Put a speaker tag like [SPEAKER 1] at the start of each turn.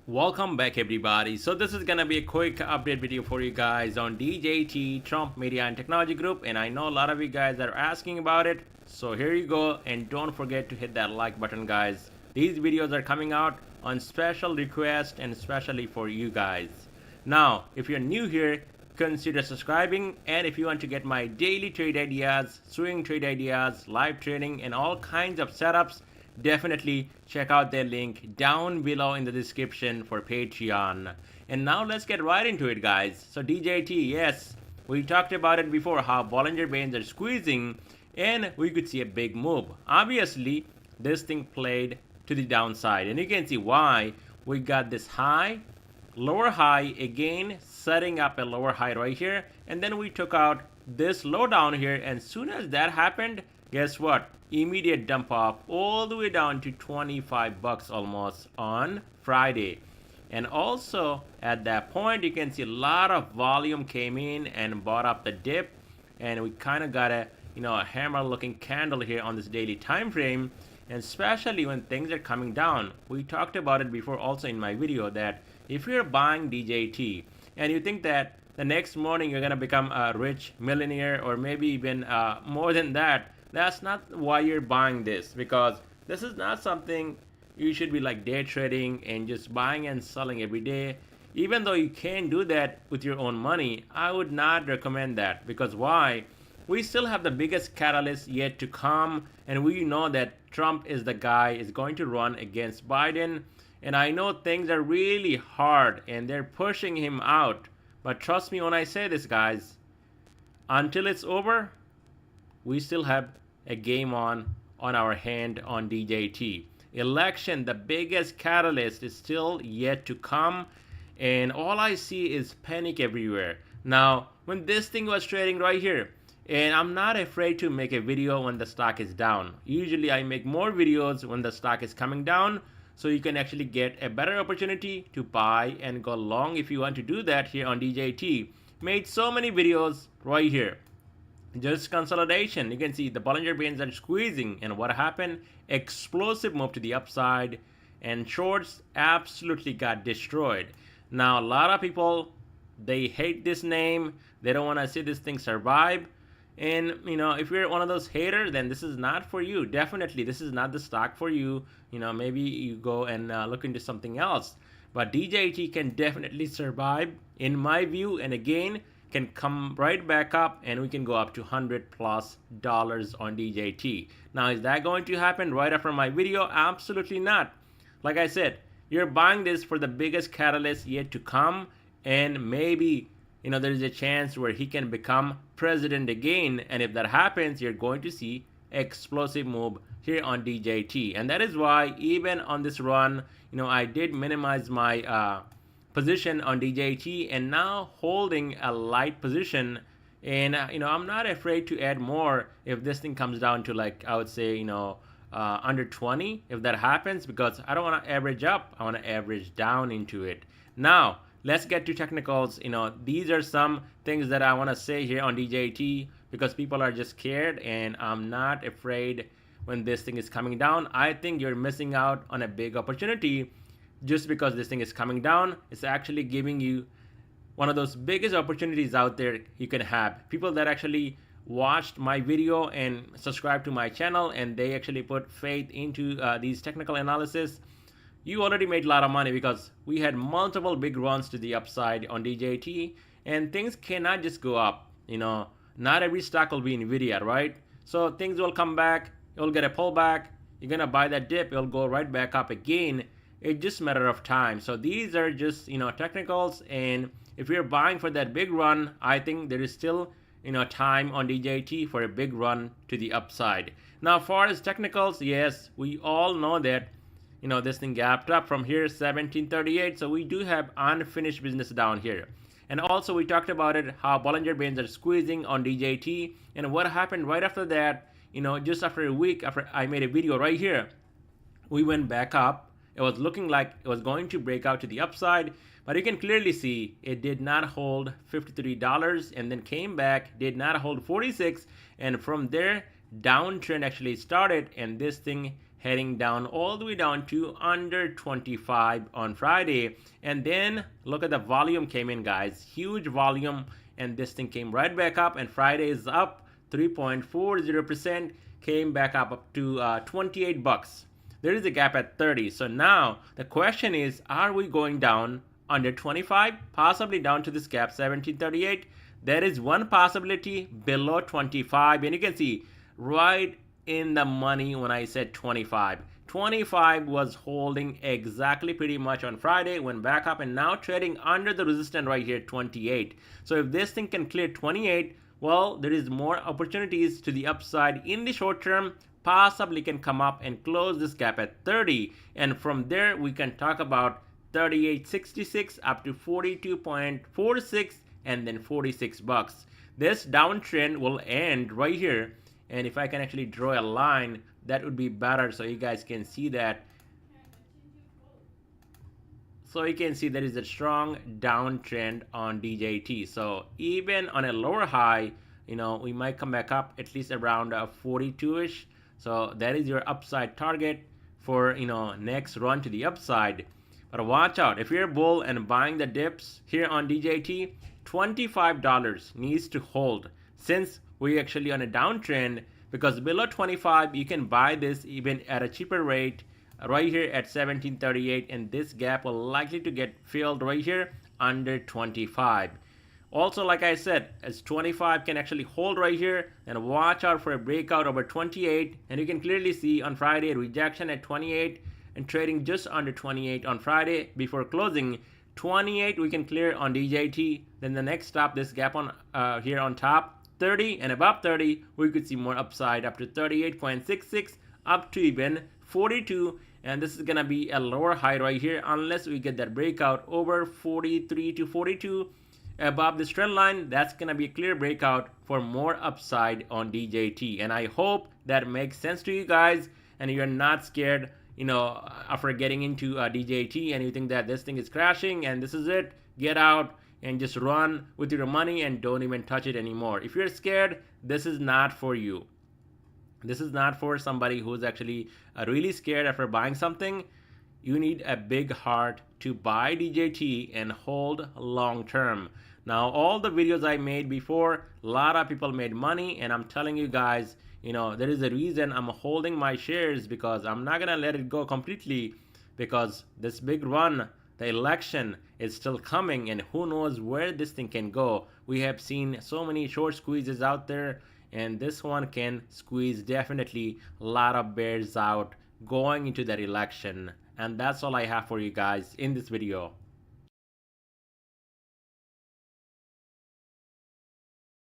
[SPEAKER 1] Welcome back everybody. So this is gonna be a quick update video for you guys on DJT Trump Media and Technology Group, and I know a lot of you guys are asking about it. So here you go, and don't forget to hit that like button guys. These videos are coming out on special request and especially for you guys. Now if you're new here, consider subscribing, and if you want to get my daily trade ideas, swing trade ideas, live trading and all kinds of setups, definitely check out their link down below in the description for Patreon. And now let's get right into it guys. So DJT, yes, we talked about it before, how Bollinger Bands are squeezing and we could see a big move. Obviously this thing played to the downside, and you can see why. We got this high, lower high, again setting up a lower high right here, and then we took out this low down here, and soon as that happened, guess what? Immediate dump off all the way down to 25 bucks almost on Friday. And also at that point you can see a lot of volume came in and bought up the dip, and we kind of got a hammer looking candle here on this daily time frame. And especially when things are coming down, we talked about it before also in my video, that if you're buying DJT and you think that the next morning you're gonna become a rich millionaire or maybe even more than that, that's not why you're buying this, because this is not something you should be like day trading and just buying and selling every day. Even though you can do that with your own money, I would not recommend that. Because why? We still have the biggest catalyst yet to come, and we know that Trump is the guy is going to run against Biden, and I know things are really hard and they're pushing him out, but trust me when I say this guys, until it's over we still have a game on our hand on DJT. Election, the biggest catalyst, is still yet to come, and all I see is panic everywhere. Now when this thing was trading right here, and I'm not afraid to make a video when the stock is down. Usually I make more videos when the stock is coming down, so you can actually get a better opportunity to buy and go long if you want to do that here on DJT. Made so many videos right here. Just consolidation. You can see the Bollinger Bands are squeezing, and what happened? Explosive move to the upside, and shorts absolutely got destroyed. Now a lot of people, they hate this name. They don't want to see this thing survive. And if you're one of those haters, then this is not for you. Definitely this is not the stock for you. Maybe you go and look into something else. But DJT can definitely survive in my view, and again can come right back up, and we can go up to $100+ on DJT. Now is that going to happen right after my video? Absolutely not. Like I said, you're buying this for the biggest catalyst yet to come, and maybe there's a chance where he can become president again, and if that happens, you're going to see explosive move here on DJT. And that is why even on this run, I did minimize my position on DJT, and now holding a light position, and I'm not afraid to add more if this thing comes down to, like, I would say under 20 if that happens, because I don't want to average up, I want to average down into it. Now let's get to technicals. These are some things that I want to say here on DJT, because people are just scared, and I'm not afraid when this thing is coming down. I think you're missing out on a big opportunity. Just because this thing is coming down, it's actually giving you one of those biggest opportunities out there you can have. People that actually watched my video and subscribed to my channel, and they actually put faith into these technical analysis, you already made a lot of money, because we had multiple big runs to the upside on DJT, and things cannot just go up. Not every stock will be Nvidia, right? So things will come back, you'll get a pullback, you're gonna buy that dip, it'll go right back up again. It's just a matter of time. So these are just technicals, and if you're buying for that big run, I think there is still time on DJT for a big run to the upside. Now as far as technicals, yes, we all know that this thing gapped up from here 1738, so we do have unfinished business down here. And also we talked about it, how Bollinger Bands are squeezing on DJT, and what happened right after that, just after a week after I made a video right here, we went back up. It was looking like it was going to break out to the upside, but you can clearly see it did not hold $53, and then came back, did not hold 46, and from there downtrend actually started, and this thing heading down all the way down to under 25 on Friday. And then look at the volume came in, guys. Huge volume, and this thing came right back up, and Friday is up 3.40%, came back up to 28 bucks. There is a gap at 30. So now the question is, are we going down under 25, possibly down to this gap 1738? There is one possibility below 25, and you can see right in the money when I said 25. 25 was holding exactly pretty much on Friday, went back up, and now trading under the resistance right here, 28. So if this thing can clear 28, well, there is more opportunities to the upside in the short term. Possibly can come up and close this gap at 30, and from there we can talk about 38.66 up to 42.46 and then 46 bucks. This downtrend will end right here, and if I can actually draw a line, that would be better so you guys can see that. So you can see there is a strong downtrend on DJT. So even on a lower high, we might come back up at least around 42ish. So that is your upside target for next run to the upside. But watch out, if you're a bull and buying the dips here on DJT, $25 needs to hold since we're actually on a downtrend, because below 25 you can buy this even at a cheaper rate right here at 1738, and this gap will likely to get filled right here under 25. Also, like I said, as 25 can actually hold right here, then watch out for a breakout over 28, and you can clearly see on Friday a rejection at 28 and trading just under 28 on Friday before closing. 28 we can clear on DJT, then the next stop, this gap on here on top 30, and above 30 we could see more upside up to 38.66 up to even 42, and this is gonna be a lower high right here unless we get that breakout over 43 to 42 above this trend line. That's gonna be a clear breakout for more upside on DJT, and I hope that makes sense to you guys and you're not scared after getting into DJT and you think that this thing is crashing and this is it. Get out and just run with your money and don't even touch it anymore. If you're scared, this is not for you. This is not for somebody who's actually really scared after buying something. You need a big heart to buy DJT and hold long term. Now, all the videos I made before, a lot of people made money, and I'm telling you guys, there is a reason I'm holding my shares, because I'm not gonna let it go completely, because this big run, the election is still coming, and who knows where this thing can go. We have seen so many short squeezes out there, and this one can squeeze definitely a lot of bears out going into that election. And that's all I have for you guys in this video.